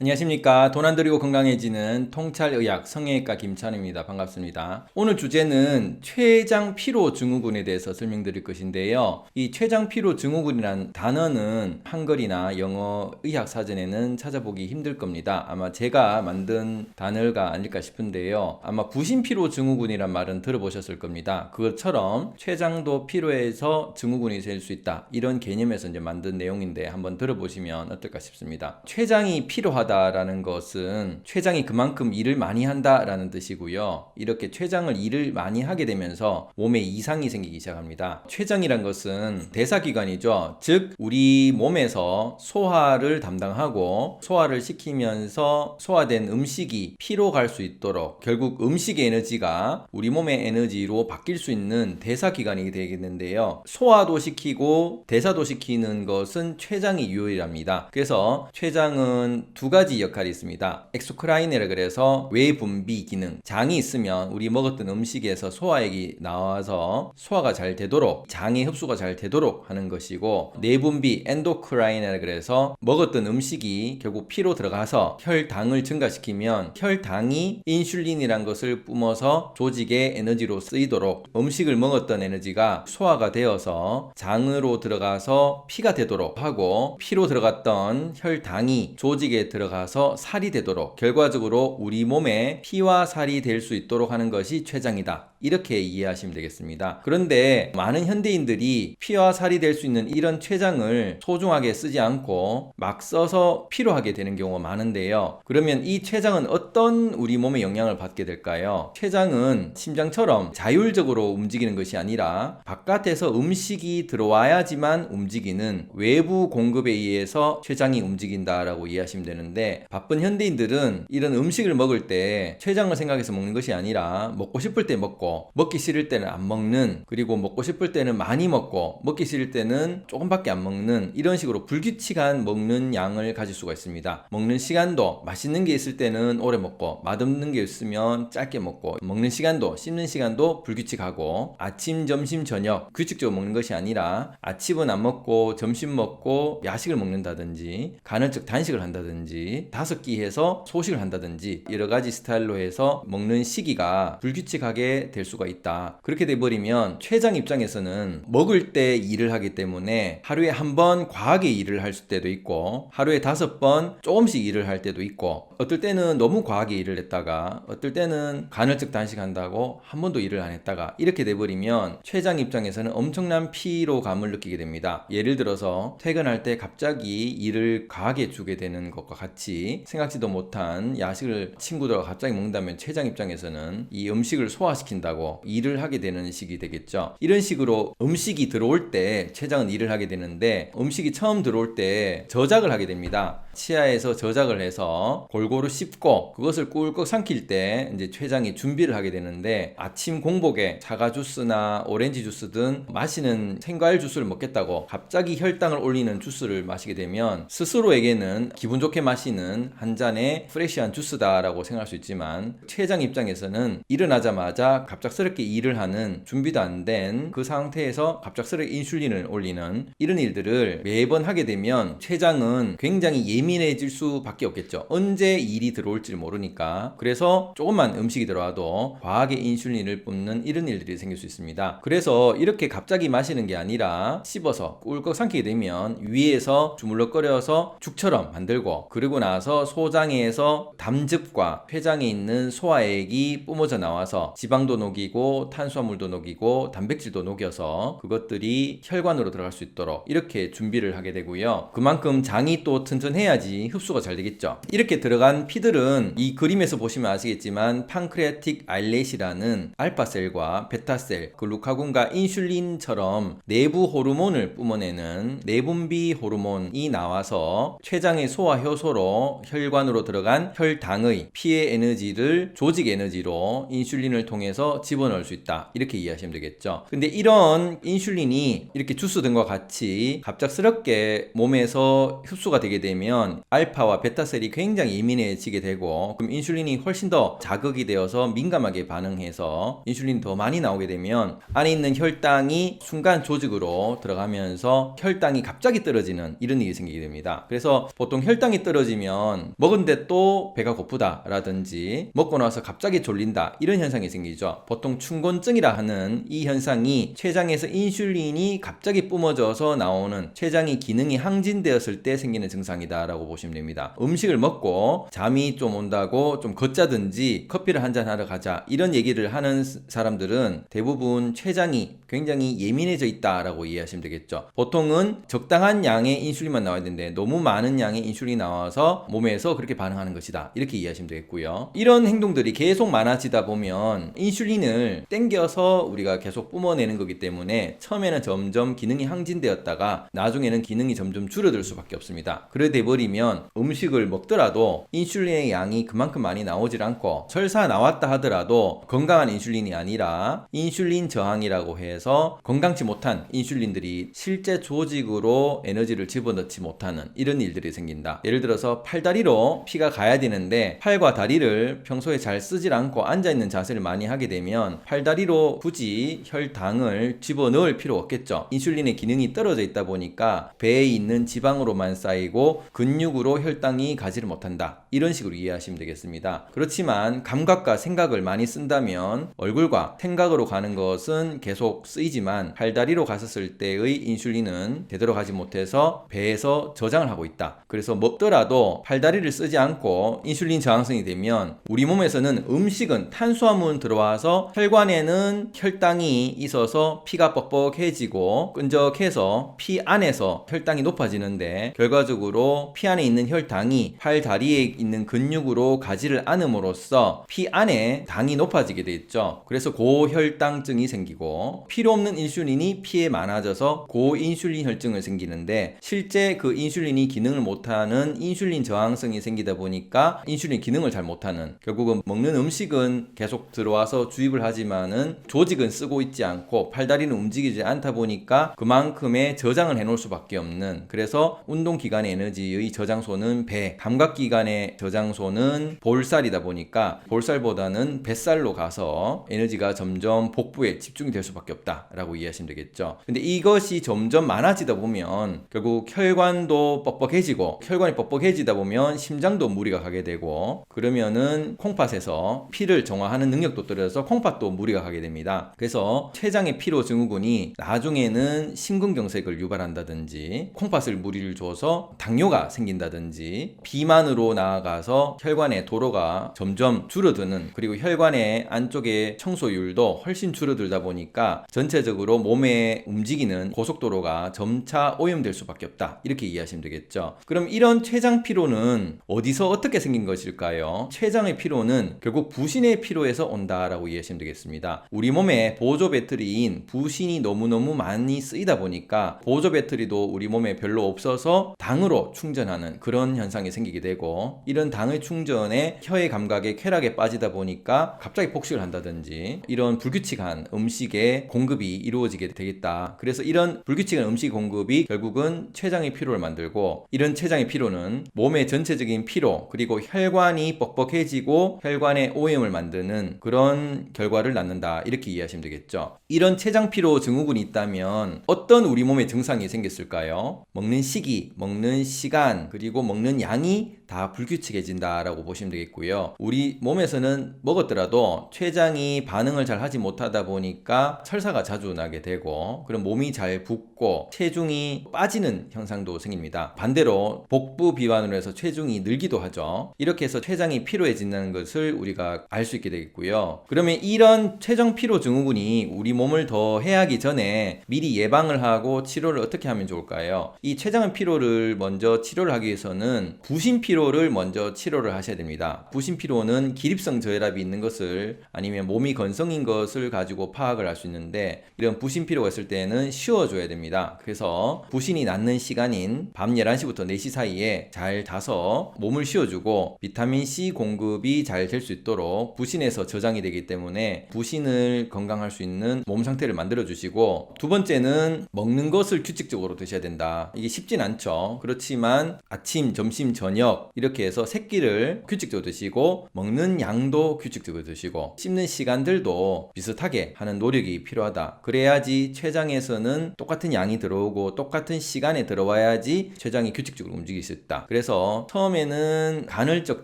안녕하십니까. 돈 안 들이고 건강해지는 통찰의학 성형외과 김찬우입니다. 반갑습니다. 오늘 주제는 췌장 피로 증후군에 대해서 설명드릴 것인데요. 이 췌장 피로 증후군이라는 단어는 한글이나 영어 의학 사전에는 찾아보기 힘들 겁니다. 아마 제가 만든 단어가 아닐까 싶은데요. 아마 부신 피로 증후군이란 말은 들어보셨을 겁니다. 그것처럼 췌장도 피로해서 증후군이 될 수 있다. 이런 개념에서 이제 만든 내용인데 한번 들어보시면 어떨까 싶습니다. 췌장이 피로하다 라는 것은 췌장이 그만큼 일을 많이 한다라는 뜻이고요. 이렇게 췌장을 일을 많이 하게 되면서 몸에 이상이 생기기 시작합니다. 췌장이란 것은 대사기관이죠. 즉 우리 몸에서 소화를 담당하고 소화를 시키면서 소화된 음식이 피로 갈 수 있도록 결국 음식의 에너지가 우리 몸의 에너지로 바뀔 수 있는 대사기관이 되겠는데요. 소화도 시키고 대사도 시키는 것은 췌장이 유일합니다. 그래서 췌장은 두 가지 역할이 있습니다. 엑소크라이네라 그래서 외분비 기능. 장이 있으면 우리 먹었던 음식에서 소화액이 나와서 소화가 잘 되도록 장의 흡수가 잘 되도록 하는 것이고, 내분비 엔도크라이네라 그래서 먹었던 음식이 결국 피로 들어가서 혈당을 증가시키면 혈당이 인슐린이란 것을 뿜어서 조직의 에너지로 쓰이도록 음식을 먹었던 에너지가 소화가 되어서 장으로 들어가서 피가 되도록 하고, 피로 들어갔던 혈당이 조직에 들어가서 살이 되도록 결과적으로 우리 몸에 피와 살이 될 수 있도록 하는 것이 췌장이다. 이렇게 이해하시면 되겠습니다. 그런데 많은 현대인들이 피와 살이 될 수 있는 이런 췌장을 소중하게 쓰지 않고 막 써서 피로하게 되는 경우가 많은데요. 그러면 이 췌장은 어떤 우리 몸에 영향을 받게 될까요? 췌장은 심장처럼 자율적으로 움직이는 것이 아니라 바깥에서 음식이 들어와야지만 움직이는 외부 공급에 의해서 췌장이 움직인다라고 이해하시면 되는데, 바쁜 현대인들은 이런 음식을 먹을 때 췌장을 생각해서 먹는 것이 아니라 먹고 싶을 때 먹고 먹기 싫을 때는 안 먹는, 그리고 먹고 싶을 때는 많이 먹고 먹기 싫을 때는 조금밖에 안 먹는, 이런 식으로 불규칙한 먹는 양을 가질 수가 있습니다. 먹는 시간도 맛있는 게 있을 때는 오래 먹고 맛없는 게 있으면 짧게 먹고, 먹는 시간도 씹는 시간도 불규칙하고, 아침, 점심, 저녁 규칙적으로 먹는 것이 아니라 아침은 안 먹고 점심 먹고 야식을 먹는다든지 간헐적 단식을 한다든지 5끼 해서 소식을 한다든지 여러 가지 스타일로 해서 먹는 시기가 불규칙하게 될 수가 있다. 그렇게 돼버리면 췌장 입장에서는 먹을 때 일을 하기 때문에 하루에 한 번 과하게 일을 할 때도 있고, 하루에 5번 조금씩 일을 할 때도 있고, 어떨 때는 너무 과하게 일을 했다가 어떨 때는 간헐적 단식한다고 한 번도 일을 안 했다가, 이렇게 돼버리면 췌장 입장에서는 엄청난 피로감을 느끼게 됩니다. 예를 들어서 퇴근할 때 갑자기 일을 과하게 주게 되는 것과 같이 생각지도 못한 야식을 친구들과 갑자기 먹는다면 췌장 입장에서는 이 음식을 소화시킨다고 일을 하게 되는 식이 되겠죠. 이런 식으로 음식이 들어올 때 췌장은 일을 하게 되는데, 음식이 처음 들어올 때 저작을 하게 됩니다. 치아에서 저작을 해서 골고루 씹고 그것을 꿀꺽 삼킬 때 이제 췌장이 준비를 하게 되는데, 아침 공복에 사과 주스나 오렌지 주스 등 마시는 생과일 주스를 먹겠다고 갑자기 혈당을 올리는 주스를 마시게 되면 스스로에게는 기분 좋게 마시는 한 잔의 프레시한 주스다라고 생각할 수 있지만, 췌장 입장에서는 일어나자마자 갑작스럽게 일을 하는, 준비도 안 된 그 상태에서 갑작스럽게 인슐린을 올리는 이런 일들을 매번 하게 되면 췌장은 굉장히 예민해질 수밖에 없겠죠. 언제 일이 들어올지 모르니까. 그래서 조금만 음식이 들어와도 과하게 인슐린을 뿜는 이런 일들이 생길 수 있습니다. 그래서 이렇게 갑자기 마시는 게 아니라 씹어서 꿀꺽 삼키게 되면 위에서 주물럭거려서 죽처럼 만들고, 그리고 나서 소장에서 담즙과 췌장에 있는 소화액이 뿜어져 나와서 지방도 녹이고 탄수화물도 녹이고 단백질도 녹여서 그것들이 혈관으로 들어갈 수 있도록 이렇게 준비를 하게 되고요. 그만큼 장이 또 튼튼해야지 흡수가 잘 되겠죠. 이렇게 들어간 피들은 이 그림에서 보시면 아시겠지만 판크레아틱 아일렛이라는 알파셀과 베타셀, 글루카곤과 인슐린처럼 내부 호르몬을 뿜어내는 내분비 호르몬이 나와서 췌장의 소화 효소로 혈관으로 들어간 혈당의 피의 에너지를 조직 에너지로 인슐린을 통해서 집어넣을 수 있다. 이렇게 이해하시면 되겠죠. 근데 이런 인슐린이 이렇게 주스 등과 같이 갑작스럽게 몸에서 흡수가 되게 되면 되면 알파와 베타셀이 굉장히 예민해지게 되고, 그럼 인슐린이 훨씬 더 자극이 되어서 민감하게 반응해서 인슐린이 더 많이 나오게 되면 안에 있는 혈당이 순간 조직으로 들어가면서 혈당이 갑자기 떨어지는 이런 일이 생기게 됩니다. 그래서 보통 혈당이 떨어지면 먹은데 또 배가 고프다 라든지 먹고 나서 갑자기 졸린다 이런 현상이 생기죠. 보통 춘곤증이라 하는 이 현상이 췌장에서 인슐린이 갑자기 뿜어져서 나오는 췌장의 기능이 항진되었을 때 생기는 증상이다 라고 보시면 됩니다. 음식을 먹고 잠이 좀 온다고 좀 걷자든지 커피를 한잔 하러 가자 이런 얘기를 하는 사람들은 대부분 췌장이 굉장히 예민해져 있다라고 이해하시면 되겠죠. 보통은 적당한 양의 인슐린만 나와야 되는데 너무 많은 양의 인슐린이 나와서 몸에서 그렇게 반응하는 것이다 이렇게 이해하시면 되겠고요. 이런 행동들이 계속 많아지다 보면 인슐린을 땡겨서 우리가 계속 뿜어내는 거기 때문에 처음에는 점점 기능이 항진되었다가 나중에는 기능이 점점 줄어들 수밖에 없습니다. 그래 돼버리면 음식을 먹더라도 인슐린의 양이 그만큼 많이 나오질 않고 설사 나왔다 하더라도 건강한 인슐린이 아니라 인슐린 저항이라고 해서 건강치 못한 인슐린들이 실제 조직으로 에너지를 집어넣지 못하는 이런 일들이 생긴다. 예를 들어서 팔다리로 피가 가야 되는데 팔과 다리를 평소에 잘 쓰질 않고 앉아있는 자세를 많이 하게 되면 팔다리로 굳이 혈당을 집어넣을 필요 없겠죠. 인슐린의 기능이 떨어져 있다 보니까 배에 있는 지방으로만 쌓이고 근육으로 혈당이 가지를 못한다. 이런 식으로 이해하시면 되겠습니다. 그렇지만 감각과 생각을 많이 쓴다면 얼굴과 생각으로 가는 것은 계속 쓰이지만 팔다리로 갔었을 때의 인슐린은 되도록 하지 못해서 배에서 저장을 하고 있다. 그래서 먹더라도 팔다리를 쓰지 않고 인슐린 저항성이 되면 우리 몸에서는 음식은 탄수화물 들어와서 혈관에는 혈당이 있어서 피가 뻑뻑해지고 끈적해서 피 안에서 혈당이 높아지는데 결과적으로 피 안에 있는 혈당이 팔다리에 있는 근육으로 가지를 않음으로써 피 안에 당이 높아지게 되겠죠. 그래서 고혈당증이 생기고 필요 없는 인슐린이 피에 많아져서 고인슐린 혈증을 생기는데 실제 그 인슐린이 기능을 못하는 인슐린 저항성이 생기다 보니까 인슐린 기능을 잘 못하는 결국은 먹는 음식은 계속 들어와서 주입을 하지만은 조직은 쓰고 있지 않고 팔다리는 움직이지 않다 보니까 그만큼의 저장을 해놓을 수밖에 없는 그래서 운동기간의 에너지의 저장소는 배, 감각기관의 저장소는 볼살이다 보니까 볼살보다는 뱃살로 가서 에너지가 점점 복부에 집중이 될 수밖에 없다 라고 이해하시면 되겠죠. 근데 이것이 점점 많아지다 보면 결국 혈관도 뻑뻑해지고 혈관이 뻑뻑해지다 보면 심장도 무리가 가게 되고 그러면은 콩팥에서 피를 정화하는 능력도 떨어져서 콩팥도 무리가 가게 됩니다. 그래서 췌장의 피로 증후군이 나중에는 심근경색을 유발한다든지 콩팥을 무리를 줘서 당뇨가 생긴다든지 비만으로 나아가서 혈관의 도로가 점점 줄어드는 그리고 혈관의 안쪽의 청소율도 훨씬 줄어들다 보니까 전체적으로 몸에 움직이는 고속도로가 점차 오염될 수밖에 없다. 이렇게 이해하시면 되겠죠. 그럼 이런 췌장 피로는 어디서 어떻게 생긴 것일까요? 췌장의 피로는 결국 부신의 피로에서 온다라고 이해하시면 되겠습니다. 우리 몸에 보조 배터리인 부신이 너무너무 많이 쓰이다 보니까 보조 배터리도 우리 몸에 별로 없어서 당으로 충전하는 그런 현상이 생기게 되고 이런 당의 충전에 혀의 감각에 쾌락에 빠지다 보니까 갑자기 폭식을 한다든지 이런 불규칙한 음식의 공급이 이루어지게 되겠다. 그래서 이런 불규칙한 음식 공급이 결국은 췌장의 피로를 만들고 이런 췌장의 피로는 몸의 전체적인 피로 그리고 혈관이 뻑뻑해지고 혈관의 오염을 만드는 그런 결과를 낳는다. 이렇게 이해하시면 되겠죠. 이런 췌장 피로 증후군이 있다면 어떤 우리 몸에 증상이 생겼을까요? 먹는 시기, 먹는 시간, 그리고 먹는 양이 다 불규칙해진다라고 보시면 되겠고요. 우리 몸에서는 먹었더라도 췌장이 반응을 잘 하지 못하다 보니까 설사가 자주 나게 되고 그럼 몸이 잘 붓고 체중이 빠지는 현상도 생깁니다. 반대로 복부 비만으로 해서 체중이 늘기도 하죠. 이렇게 해서 췌장이 피로해진다는 것을 우리가 알 수 있게 되겠고요. 그러면 이런 췌장 피로 증후군이 우리 몸을 더 해하기 전에 미리 예방을 하고 치료를 어떻게 하면 좋을까요? 이 췌장 피로를 먼저 치료를 하기 위해서는 부신 피로 피로를 먼저 치료를 하셔야 됩니다. 부신 피로는 기립성 저혈압이 있는 것을 아니면 몸이 건성인 것을 가지고 파악을 할 수 있는데, 이런 부신 피로가 있을 때는 쉬어줘야 됩니다. 그래서 부신이 낫는 시간인 밤 11시부터 4시 사이에 잘 자서 몸을 쉬어주고 비타민C 공급이 잘 될 수 있도록 부신에서 저장이 되기 때문에 부신을 건강할 수 있는 몸 상태를 만들어 주시고, 두 번째는 먹는 것을 규칙적으로 드셔야 된다. 이게 쉽진 않죠. 그렇지만 아침, 점심, 저녁 이렇게 해서 세 끼를 규칙적으로 드시고 먹는 양도 규칙적으로 드시고 씹는 시간들도 비슷하게 하는 노력이 필요하다. 그래야지 췌장에서는 똑같은 양이 들어오고 똑같은 시간에 들어와야지 췌장이 규칙적으로 움직일 수 있다. 그래서 처음에는 간헐적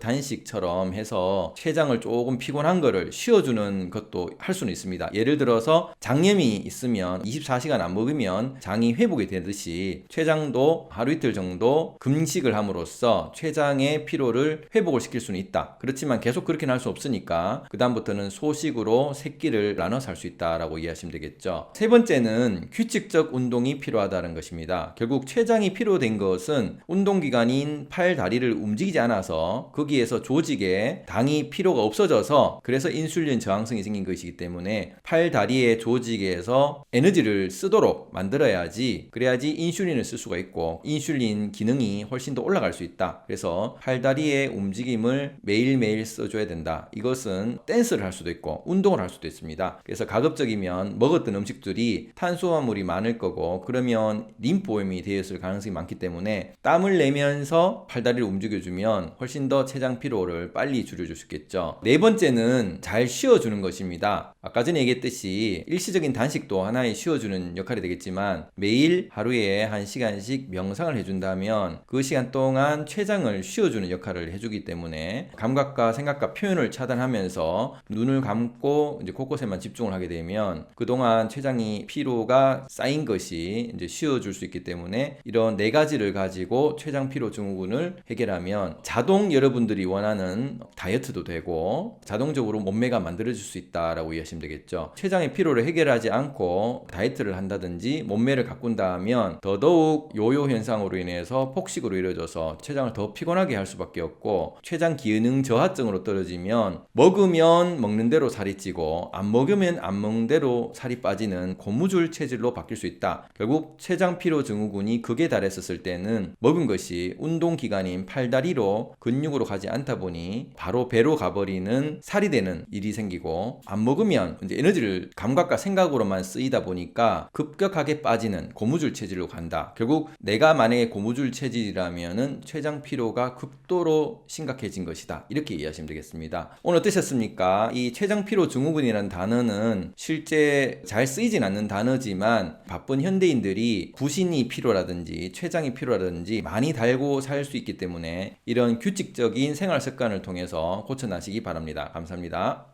단식처럼 해서 췌장을 조금 피곤한 거를 쉬어주는 것도 할 수는 있습니다. 예를 들어서 장염이 있으면 24시간 안 먹으면 장이 회복이 되듯이 췌장도 하루 이틀 정도 금식을 함으로써 췌장의 피로를 회복을 시킬 수는 있다. 그렇지만 계속 그렇게는 할 수 없으니까 그 다음부터는 소식으로 세 끼를 나눠서 할 수 있다라고 이해하시면 되겠죠. 세 번째는 규칙적 운동이 필요하다는 것입니다. 결국 췌장이 피로된 것은 운동기관인 팔, 다리를 움직이지 않아서 거기에서 조직에 당이 필요가 없어져서 그래서 인슐린 저항성이 생긴 것이기 때문에 팔, 다리의 조직에서 에너지를 쓰도록 만들어야지, 그래야지 인슐린을 쓸 수가 있고 인슐린 기능이 훨씬 더 올라갈 수 있다. 그래서 팔, 다리의 움직임을 매일매일 써줘야 된다. 이것은 댄스를 할 수도 있고 운동을 할 수도 있습니다. 그래서 가급적이면 먹었던 음식들이 탄수화물이 많을 거고 그러면 림프오염이 되었을 가능성이 많기 때문에 땀을 내면서 팔다리를 움직여주면 훨씬 더 췌장 피로를 빨리 줄여줄 수 있겠죠. 네 번째는 잘 쉬어주는 것입니다. 아까 전에 얘기했듯이 일시적인 단식도 하나의 쉬어주는 역할이 되겠지만 매일 하루에 1시간씩 명상을 해준다면 그 시간 동안 췌장을 쉬어주는 역할을 해주기 때문에 감각과 생각과 표현을 차단하면서 눈을 감고 이제 곳곳에만 집중을 하게 되면 그동안 췌장이 피로가 쌓인 것이 이제 쉬어줄 수 있기 때문에 이런 네 가지를 가지고 췌장 피로 증후군을 해결하면 자동 여러분들이 원하는 다이어트도 되고 자동적으로 몸매가 만들어질 수 있다라고 이해하시면 되겠죠. 췌장의 피로를 해결하지 않고 다이어트를 한다든지 몸매를 가꾼다 하면 더더욱 요요 현상으로 인해서 폭식으로 이루어져서 췌장을 더 피곤하게 할 수밖에 없고 췌장 기능 저하증으로 떨어지면 먹으면 먹는 대로 살이 찌고 안 먹으면 안 먹는 대로 살이 빠지는 고무줄 체질로 바뀔 수 있다. 결국 췌장 피로 증후군이 극에 달했었을 때는 먹은 것이 운동 기간인 팔다리로 근육으로 가지 않다 보니 바로 배로 가버리는 살이 되는 일이 생기고, 안 먹으면 이제 에너지를 감각과 생각으로만 쓰이다 보니까 급격하게 빠지는 고무줄 체질로 간다. 결국 내가 만약에 고무줄 체질이라면은 췌장 피로가 극도로 심각해진 것이다. 이렇게 이해하시면 되겠습니다. 오늘 어떠셨습니까? 이 췌장 피로 증후군이라는 단어는 실제 잘 쓰이진 않는 단어지만 바쁜 현대인들이 부신이 피로라든지 췌장이 피로라든지 많이 달고 살 수 있기 때문에 이런 규칙적인 생활 습관을 통해서 고쳐나시기 바랍니다. 감사합니다.